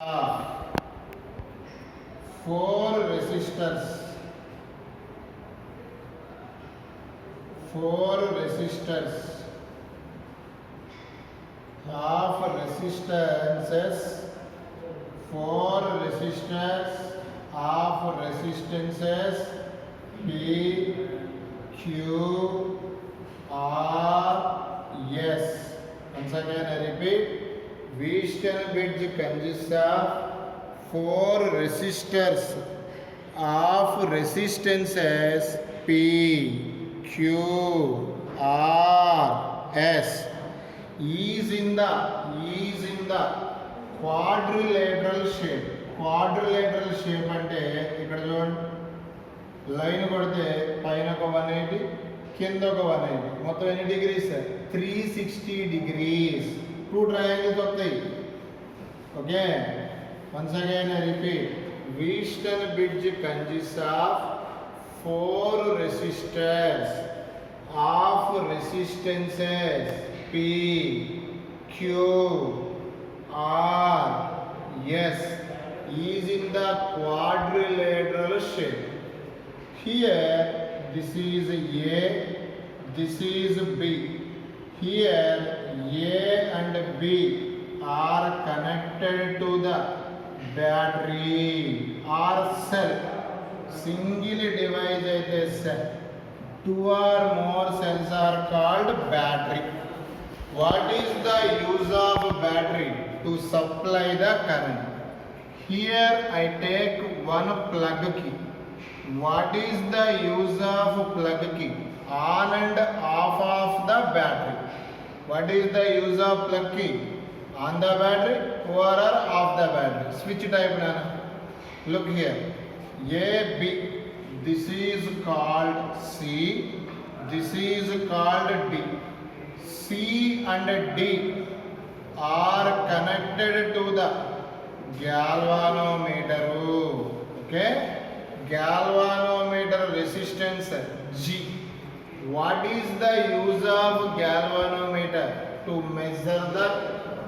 Four resistors. Half resistances. Four resistors. Half resistances. P, Q, R, S. Once again I repeat. Wheatstone bridge consists of four resistors of resistances P, Q, R, S. Is in the quadrilateral shape. Quadrilateral shape అంటే ఇక్కడ చూడండి line కొడితే పైన ఒక 180 కింద ఒక 180 మొత్తం ఎన్ని డిగ్రీస్ 360 డిగ్రీస్ టూ ట్రయాంగిల్స్ వస్తాయి okay once again I repeat Wheatstone bridge consists of four resistors of resistances P, Q, R, S is in the quadrilateral shape. Here this is A, this is B. Here A and B are connected to the battery or cell. Single device aithe cell. Two or more cells are called battery. What is the use of battery? To supply the current. Here I take one plug key. What is the use of plug key? On and off of the battery. What is the use of plug key? On the battery or off the battery? Switch type nana. Look here. A, B. This is called C. This is called D. C and D are connected to the galvanometer. Okay? Galvanometer resistance G. What is the use of galvanometer? To measure the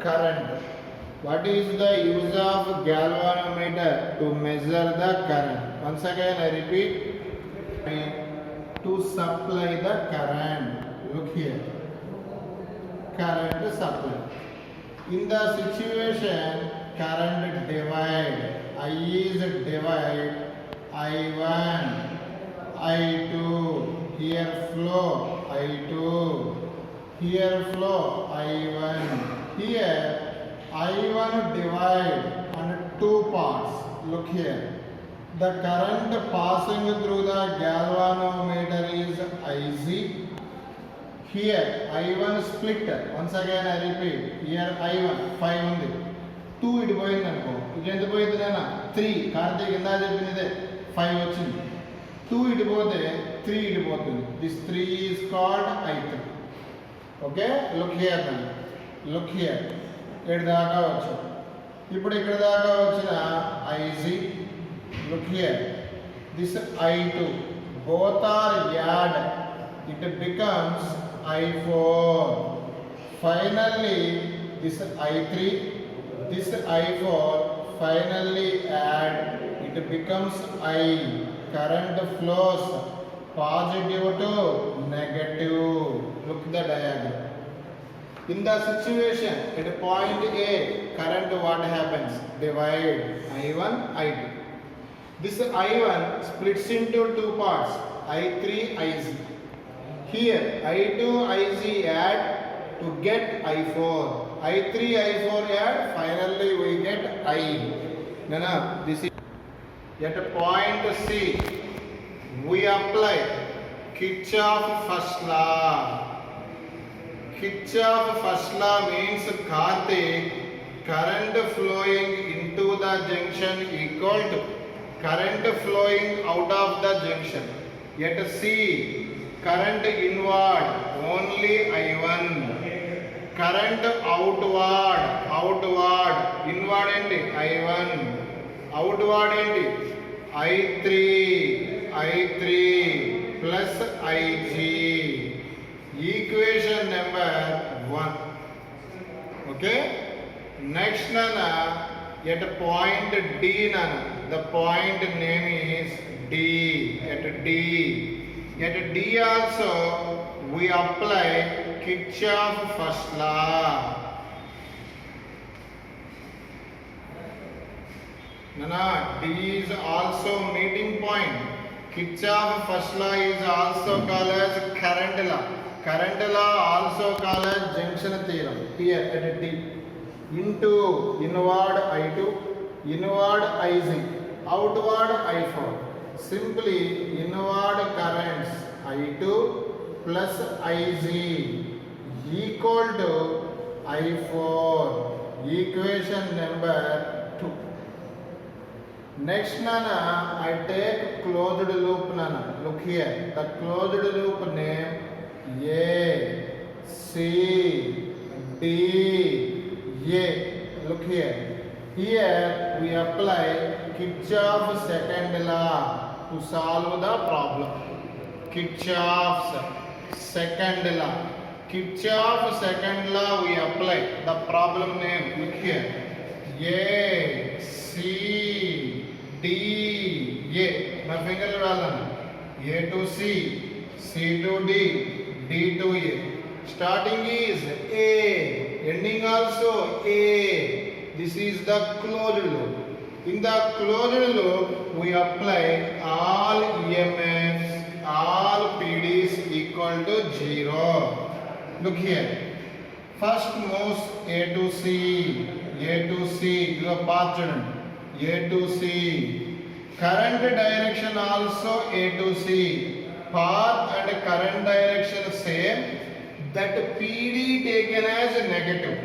current. What is the use of galvanometer? To measure the current. Once again I repeat. To supply the current. Look here. Current supply. In the situation current divide. I is divide. I1, I2. Here flow I2. Here flow I1. Here I1 divide on two parts. Look here. The current passing through the galvanometer is IC. Here I1 split. Once again I repeat. Here I1 5 ఉంది 2 ఇటు పోయింది అనుకో ఇటు ఎంత పోయింది నేనా 3 కార్తీక్ ఇందా చెప్పింది ఇదే 5 వచ్చింది 2 ఇటు పోతే 3 ఇటు పోతుంది this 3 is called I3. Okay look here నన్ను లుక్ హియర్ ఇక్కడ దాకా వచ్చు ఇప్పుడు ఇక్కడ దాకా వచ్చిన IC look here this I2 both are add it becomes I4. Finally this I3 this I4 finally add it becomes I. Current flows positive to negative. Look the diagram. In the situation at point A, current what happens? Divide I1, I2. This I1 splits into two parts, I3, IC. Here I2, IC add to get I4. I3, I4 add, finally we get I. Nana, this is at point C, we apply Kirchhoff first law. Kirchhoff first law means Karthik, current flowing into the junction equal to current flowing out of the junction. At C, current inward only I1. Current outward inward and I1. Outward and I3 plus IG. Equation number 1. Okay. Next nana At point D, nana, the point name is D. At D. At D also we apply Kirchhoff first law. Nana, D is also meeting point. Kirchhoff first law is also called as current law. Current law also called as junction theorem. Here at D. Into inward I2, inward IZ, outward I4. Simply inward currents I2 plus IZ equal to I4. Equation number 2. Next, nana, I take closed loop, nana. Look here. The closed loop name A, C, D, A. Look here. Here we apply Kirchhoff's second law to solve the problem. Kirchhoff's second law. Kirchhoff's second law we apply. The problem name, look here. A, C, D, A. My finger डालना. A to C, C to D, D to A. Starting is A, ending also A. This is the closed loop. In the closed loop, we apply all EMFs, all PDs equal to 0. Look here. First moves A to C, A to C. You have path student. A to C. Current direction also A to C. Path and current direction same. That PD taken as negative.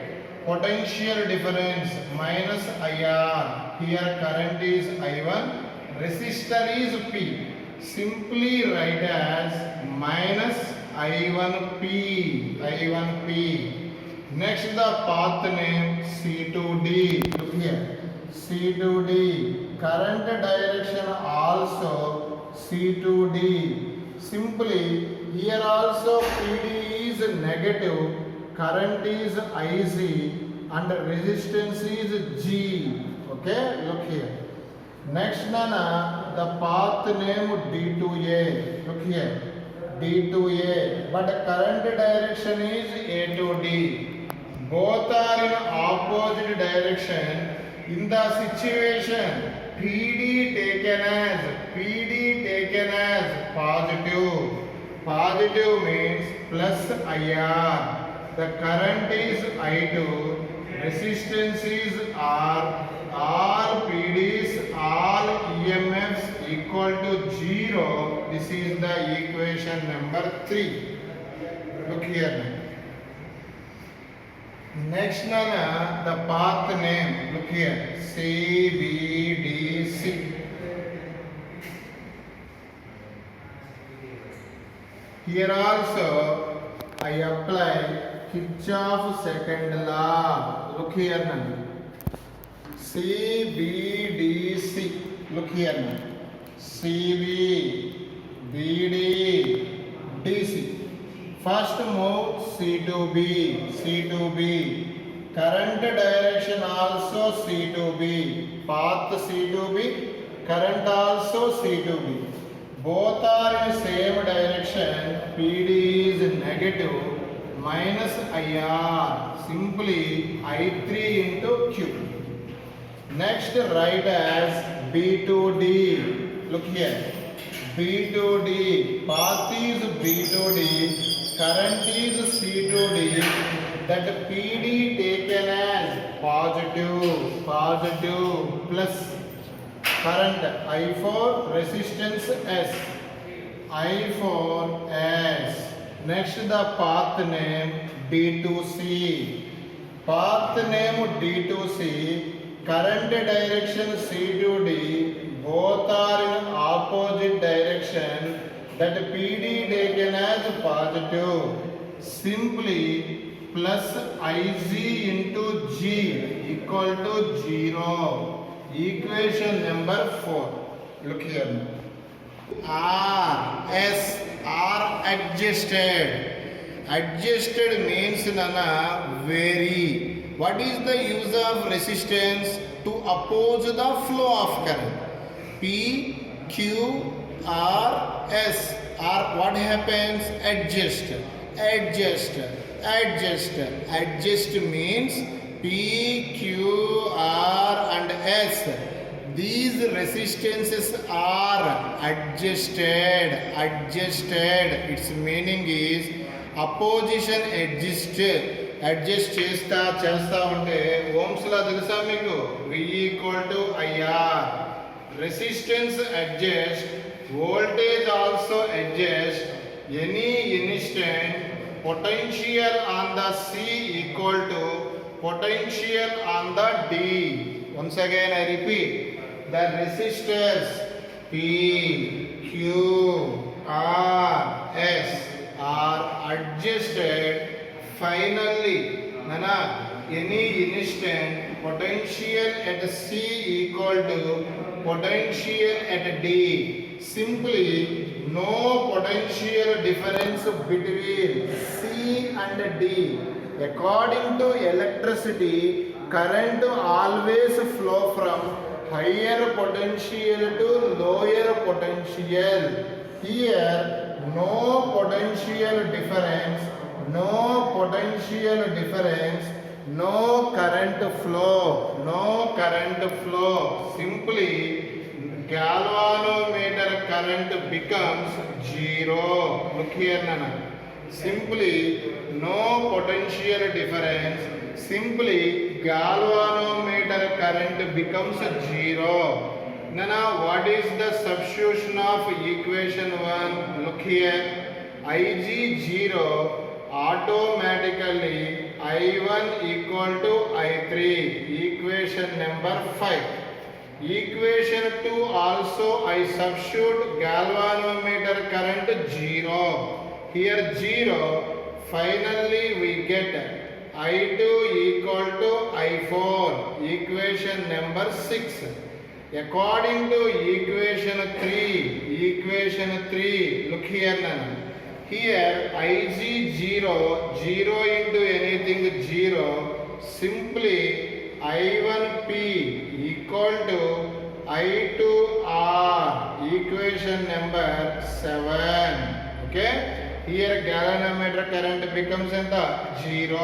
Potential difference minus IR. Here current is I1. Resistor is P. Simply write as minus I1P. I1P. Next the path name C to D. Look here. C to D. Current direction also C to D. Simply here also PD is negative, current is IC and resistance is G. Okay, look here. Next, nana, the path name D to A. Look here. D to A. But current direction is A to D. Both are in opposite direction. In the situation, PD taken as positive. Positive means plus IR. The current is I2. Resistance is R. All PDs, all EMFs equal to 0. This is the equation number 3. Look here now. Next, nana, the path name. Look here. C, B, D, C. Here also I apply Kirchhoff's second law. Look here now. C, B, D, C. Look here now. C, B, B, D, D, C. First move C to B, C to B. Current direction also C to B. Path C to B. Current also C to B. Both are in same direction. PD is negative. Minus IR. Simply I3 into Q. Next write as B to D. Look here. B to D. Path is B to D. Current is C to D. That PD taken as positive plus current I4 resistance S. I4 S. Next the path name D2C. Path name D2C. Current direction C to D. Both are in opposite direction. That PD taken as positive. Simply plus IZ into G equal to 0. Equation number 4. Look here. R adjusted. Adjusted means nana vary. What is the use of resistance? To oppose the flow of current. P, Q, R, S. R, what happens? Adjust. Adjust. Adjust. Adjust means P, Q, R and S. These resistances are adjusted. Adjusted. Its meaning is opposition adjust చేస్తా ఉంటే Ohm's లా తెలుసా మీకు V equal to IR. Resistance adjust, voltage also adjust. Any instant potential on the C equal to potential on the D. Once again I repeat, the resistors P, Q, R, S are adjusted finally. Nana, any instant potential at C equal to potential at D. Simply no potential difference between C and D. According to electricity, current always flow from higher potential to lower potential. Here no potential difference, no potential difference, no current flow, no current flow. Simply galvanometer current becomes zero. Look here Nana. Simply no potential difference, simply galvanometer current becomes zero. Nana, what is the substitution of equation 1? Look here, Ig 0, automatically I1 equal to I3, equation number 5. Equation 2 also I substitute galvanometer current 0. Here 0, finally we get I2 equal to I4, equation number 6. According to equation 3, look here Nana. Here Ig 0, 0 into anything 0, simply I1P equal to I2R, equation number 7. Okay? Here galvanometer current becomes 0.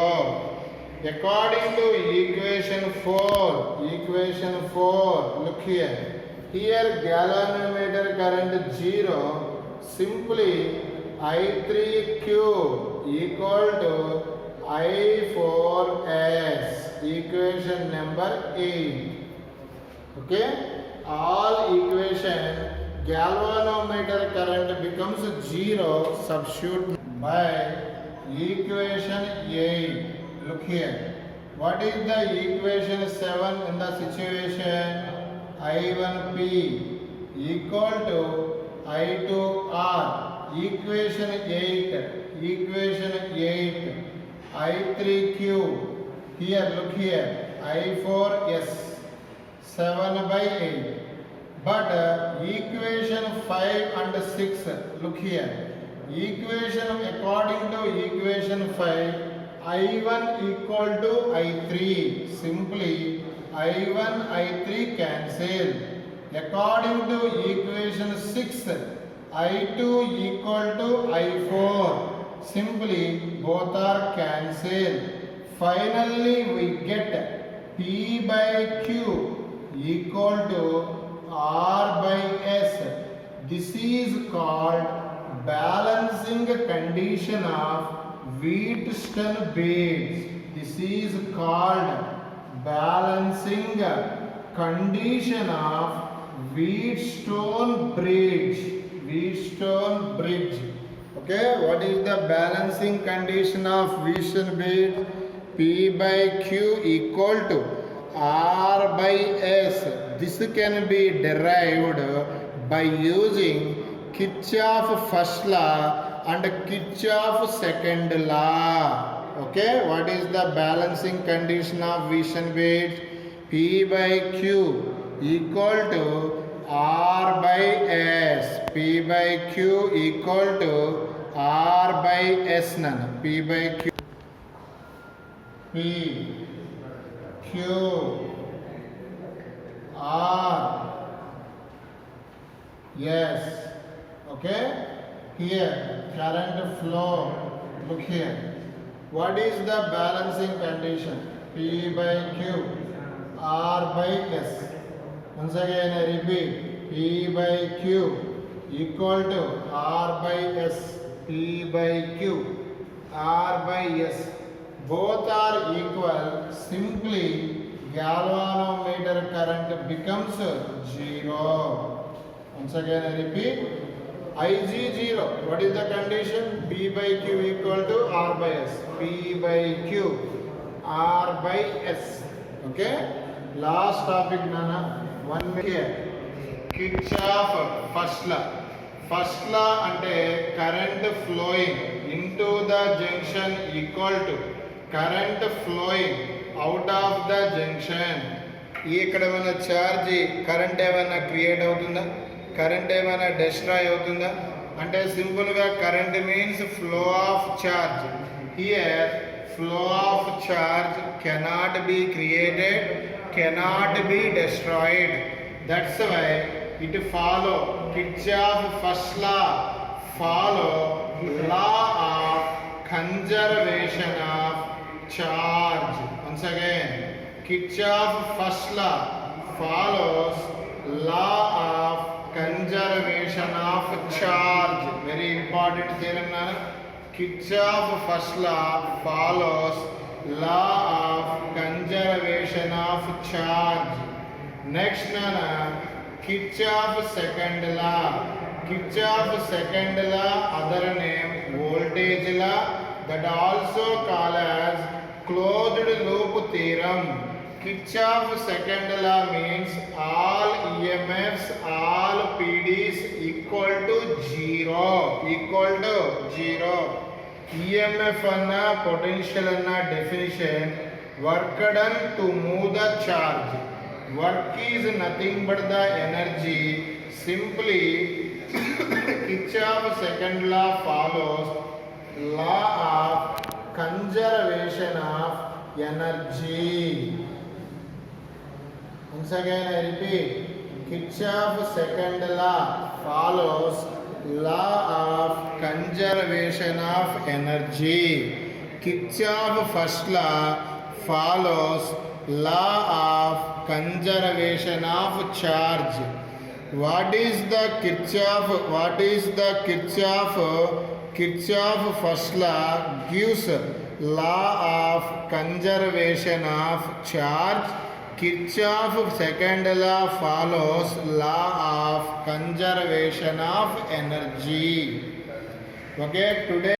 According to equation 4, look here. Here galvanometer current 0, simply I3Q equal to I4S, equation number 8. Okay? All equation galvanometer current becomes 0, substitute by equation 8. Look here. What is the equation 7 in the situation? I1P equal to I2R. Equation 8. I3Q. Here, look here. I4S. 7 by 8. But equation 5 and 6. Look here. According to equation 5, I1 equal to I3. Simply I1, I3 cancel. According to equation 6, I2 equal to I4. Simply both are cancel. Finally we get P by Q equal to R by S. This is called balancing condition of Wheatstone bridge. This is called balancing condition of Wheatstone bridge. Okay, what is the balancing condition of Wheatstone bridge? P by Q equal to R by S. This can be derived by using Kirchhoff first law and Kirchhoff second law. Okay, what is the balancing condition of Wheatstone bridge? P by Q equal to R by S. P by Q equal to R by S. Nana. P by Q. P Q, R, S. Okay? Here, current flow. Look here. What is the balancing condition? P by Q, R by S. Once again I repeat, P by Q equal to R by S. P by Q, R by S. Both are equal. Simply galvanometer current becomes 0. Once again I repeat, Ig 0. What is the condition? P by Q equal to R by S. P by Q, R by S. Okay? Last topic, Nana. One here. Kirchhoff first law. First law ante current flowing into the junction equal to current flowing out of the junction. ఇక్కడ ఏమైనా charge current ఏమైనా create అవుతుందా? Current ఏమైనా destroy అవుతుందా? అంటే సింపుల్గా current means flow of charge. Here flow of charge cannot be created, cannot be destroyed. That's why it follow Kirchhoff first law, follow law of conservation of charge. Once again, Kirchhoff first law follows law of conservation of charge. Very important theorem, Nana. Kirchhoff first law follows law of conservation of charge. Next, Nana, Kirchhoff second law. Kirchhoff second law, other name voltage law, that also called as closed loop theorem. Kirchhoff second law means all EMFs, all PDs equal to 0. Equal to 0. EMF anna potential anna definition, work done to move the charge. Work is nothing but the energy. Simply Kirchhoff second law follows law of conservation of energy. Once again I repeat, Kirchhoff second law follows law of conservation of energy. Kirchhoff first law follows law of conservation of charge. What is the Kirchhoff first law gives law of conservation of charge. Kirchhoff second law follows law of conservation of energy. Okay, today